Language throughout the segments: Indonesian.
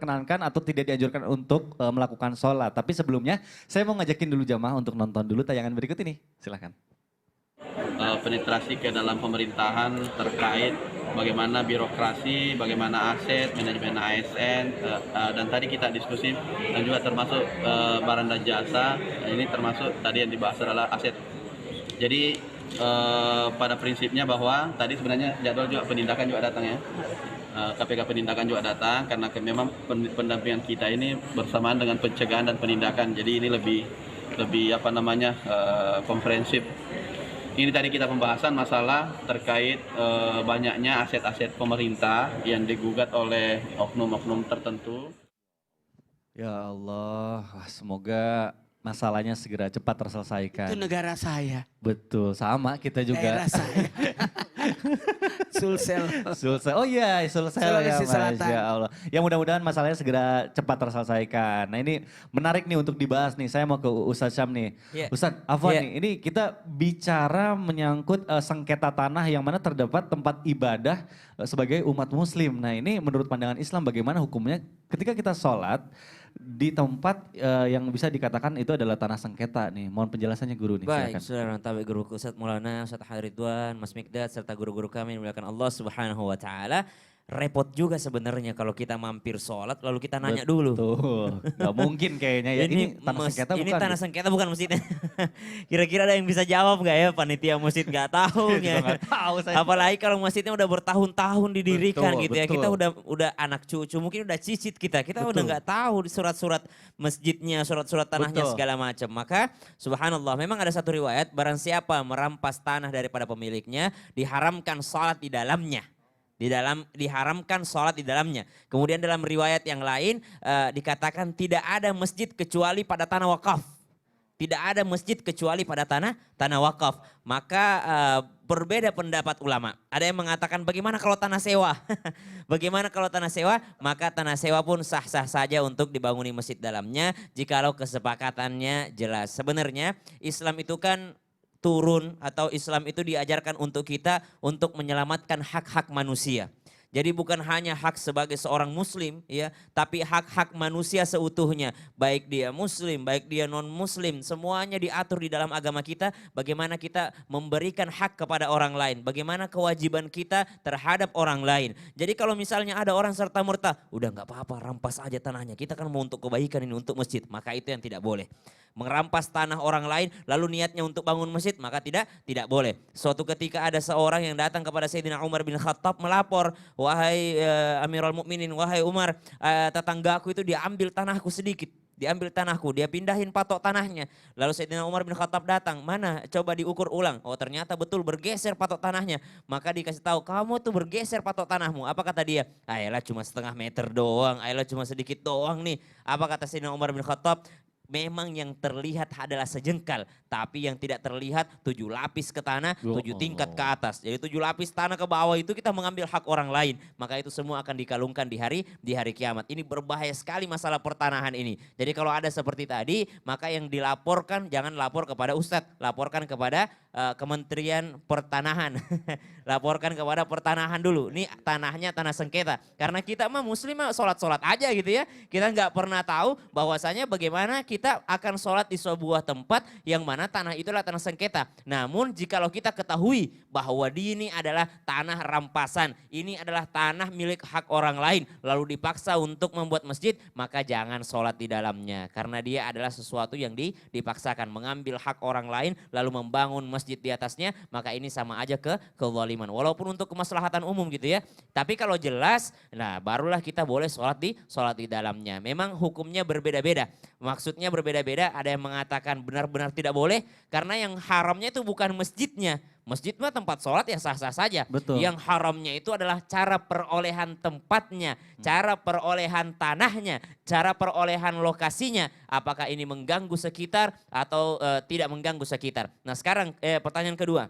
diperkenankan atau tidak dianjurkan untuk melakukan sholat. Tapi sebelumnya saya mau ngajakin dulu jamaah untuk nonton dulu tayangan berikut ini. Silahkan. Penetrasi ke dalam pemerintahan terkait bagaimana birokrasi, bagaimana aset, manajemen ASN, dan tadi kita diskusi dan juga termasuk barang dan jasa, ini termasuk tadi yang dibahas adalah aset. Jadi pada prinsipnya bahwa tadi sebenarnya jadwal juga penindakan juga datang ya. KPK penindakan juga datang karena memang pendampingan kita ini bersamaan dengan pencegahan dan penindakan. Jadi ini lebih komprehensif. Ini tadi kita pembahasan masalah terkait banyaknya aset-aset pemerintah yang digugat oleh oknum-oknum tertentu. Ya Allah, semoga masalahnya segera cepat terselesaikan. Itu negara saya. Betul, sama kita juga. Daerah saya. Sulsel. Sulsel, oh iya Sulsel ya Sulawesi Selatan. Masya Allah. Ya mudah-mudahan masalahnya segera cepat terselesaikan. Nah ini menarik nih untuk dibahas nih, saya mau ke Ustadz Syam nih. Yeah. Ustadz Afwan Yeah. nih, ini kita bicara menyangkut sengketa tanah yang mana terdapat tempat ibadah sebagai umat muslim. Nah ini menurut pandangan Islam bagaimana hukumnya ketika kita sholat di tempat yang bisa dikatakan itu adalah tanah sengketa nih. Mohon penjelasannya guru nih, Baik, silakan. saudara Tabi Guru Ustadz Maulana, Ustadz Haridwan, Mas Mikdad, serta guru-guru kami yang dimuliakan Allah Subhanahu wa Ta'ala. Repot juga sebenarnya kalau kita mampir sholat lalu kita nanya dulu. Betul, gak mungkin kayaknya ya. Ini tanah sengketa ini bukan? tanah sengketa bukan masjidnya. Kira-kira ada yang bisa jawab gak ya panitia masjid? Gak tahu Juga ya. nggak tahu saya. Apalagi kalau masjidnya udah bertahun-tahun didirikan Betul, gitu ya. betul. Kita udah anak cucu, mungkin udah cicit kita. Kita udah Betul. nggak tahu di surat-surat masjidnya, surat-surat tanahnya Betul. segala macam. Maka subhanallah memang ada satu riwayat barang siapa merampas tanah daripada pemiliknya diharamkan sholat di dalamnya. Diharamkan sholat di dalamnya. Kemudian dalam riwayat yang lain dikatakan tidak ada masjid kecuali pada tanah wakaf. Tidak ada masjid kecuali pada tanah wakaf. Maka berbeda pendapat ulama. Ada yang mengatakan bagaimana kalau tanah sewa? Bagaimana kalau tanah sewa? Maka tanah sewa pun sah-sah saja untuk dibangun masjid dalamnya jikalau kesepakatannya jelas. Sebenarnya Islam itu kan turun atau Islam itu diajarkan untuk kita untuk menyelamatkan hak-hak manusia. Jadi bukan hanya hak sebagai seorang muslim ya, tapi hak-hak manusia seutuhnya. Baik dia muslim, baik dia non muslim, semuanya diatur di dalam agama kita. Bagaimana kita memberikan hak kepada orang lain, bagaimana kewajiban kita terhadap orang lain. Jadi kalau misalnya ada orang serta-merta, udah nggak apa-apa rampas aja tanahnya. Kita kan mau untuk kebaikan ini, untuk masjid. Maka itu yang tidak boleh. Merampas tanah orang lain lalu niatnya untuk bangun masjid, maka tidak boleh. Suatu ketika ada seorang yang datang kepada Sayyidina Umar bin Khattab melapor, wahai Amirul Mukminin, wahai Umar, tetanggaku itu diambil tanahku sedikit. Diambil tanahku, dia pindahin patok tanahnya. Lalu Sayyidina Umar bin Khattab datang, mana coba diukur ulang. Oh ternyata betul bergeser patok tanahnya. Maka dikasih tahu, kamu tuh bergeser patok tanahmu. Apa kata dia? Ayolah cuma setengah meter doang, ayolah cuma sedikit doang nih. Apa kata Sayyidina Umar bin Khattab? Memang yang terlihat adalah sejengkal, tapi yang tidak terlihat 7 lapis ke tanah, 7 tingkat ke atas. Jadi 7 lapis tanah ke bawah itu kita mengambil hak orang lain, maka itu semua akan dikalungkan di hari kiamat. Ini berbahaya sekali masalah pertanahan ini. Jadi kalau ada seperti tadi, maka yang dilaporkan jangan lapor kepada Ustadz, laporkan kepada Kementerian Pertanahan. Laporkan kepada pertanahan dulu. Ini tanahnya tanah sengketa. Karena kita mah muslim mah sholat-sholat aja gitu ya. Kita nggak pernah tahu bahwasanya bagaimana kita akan sholat di sebuah tempat yang mana tanah itulah tanah sengketa. Namun jikalau kita ketahui bahwa ini adalah tanah rampasan, ini adalah tanah milik hak orang lain, lalu dipaksa untuk membuat masjid, maka jangan sholat di dalamnya. Karena dia adalah sesuatu yang dipaksakan, mengambil hak orang lain lalu membangun masjid di atasnya, maka ini sama aja kezaliman. Walaupun untuk kemaslahatan umum gitu ya. Tapi kalau jelas, nah barulah kita boleh sholat di dalamnya. Memang hukumnya berbeda-beda. Maksudnya berbeda-beda, ada yang mengatakan benar-benar tidak boleh karena yang haramnya itu bukan masjidnya. Masjid mah tempat sholat ya sah-sah saja. Betul. Yang haramnya itu adalah cara perolehan tempatnya, cara perolehan tanahnya, cara perolehan lokasinya. Apakah ini mengganggu sekitar atau tidak mengganggu sekitar. Nah sekarang pertanyaan kedua.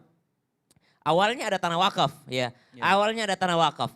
Awalnya ada tanah wakaf ya. Awalnya ada tanah wakaf.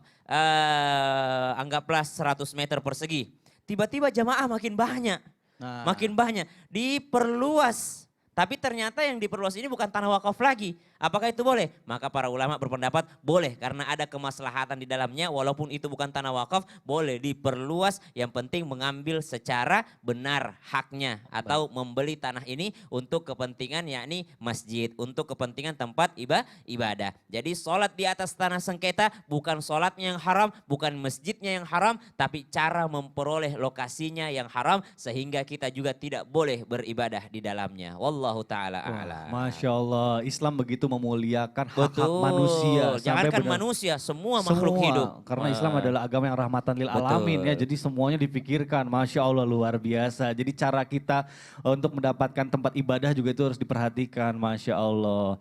Anggaplah 100 meter persegi. Tiba-tiba jamaah makin banyak. Makin banyak. Diperluas. Tapi ternyata yang diperluas ini bukan tanah wakaf lagi. Apakah itu boleh? Maka para ulama berpendapat boleh karena ada kemaslahatan di dalamnya walaupun itu bukan tanah wakaf boleh diperluas yang penting mengambil secara benar haknya atau membeli tanah ini untuk kepentingan yakni masjid, untuk kepentingan tempat ibadah. Jadi sholat di atas tanah sengketa bukan sholatnya yang haram, bukan masjidnya yang haram, tapi cara memperoleh lokasinya yang haram sehingga kita juga tidak boleh beribadah di dalamnya. Wallahu ta'ala a'lam. Masya Allah, Islam begitu memuliakan hak-hak Betul. manusia. Jangankan benar- manusia, semua makhluk hidup. Karena Islam Wah. adalah agama yang rahmatan lil Betul. alamin ya. Jadi semuanya dipikirkan. Masya Allah luar biasa. Jadi cara kita untuk mendapatkan tempat ibadah juga itu harus diperhatikan. Masya Allah.